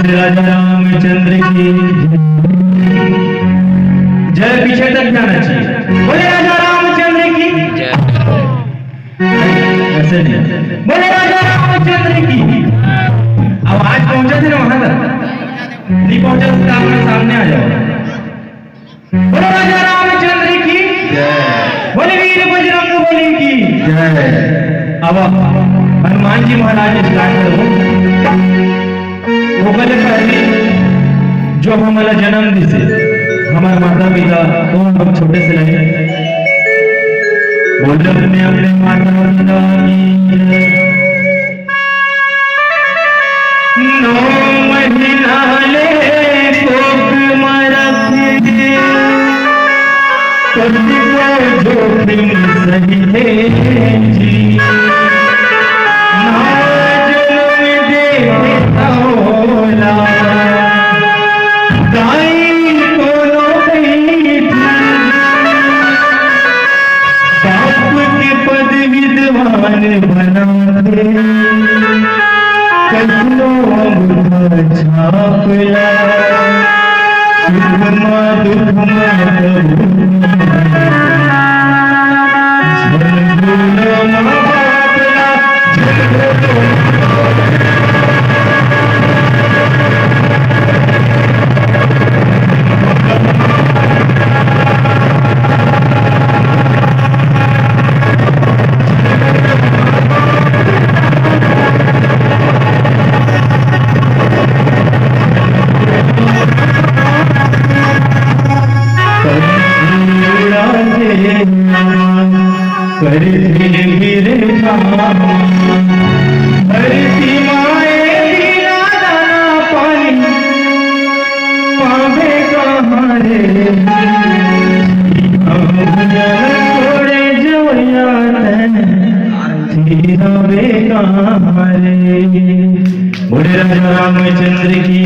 राजा रामचंद्र की जय। पीछे तक जाना चाहिए। बोले राजा रामचंद्र की जय। ऐसे नहीं, बोले राजा रामचंद्र की। अब आज पहुंचे थे ना वहां तक, नहीं पहुंचे तो आपके सामने आ जाओ। बोले राजा रामचंद्र की जय। बोले वीर बजरंग बली की जय। अब हनुमान जी महाराज स्टार्ट करो। वो पहले जो हमारा जन्म दिसे हमारे माता पिता तो हम छोटे से लगे बोल अपने अपने माता पिता की 9 महीना ले कोक मरखे कभी को जोखिम सही है जी छापला सुखमा दुखमा बोले राजा रामचंद्र की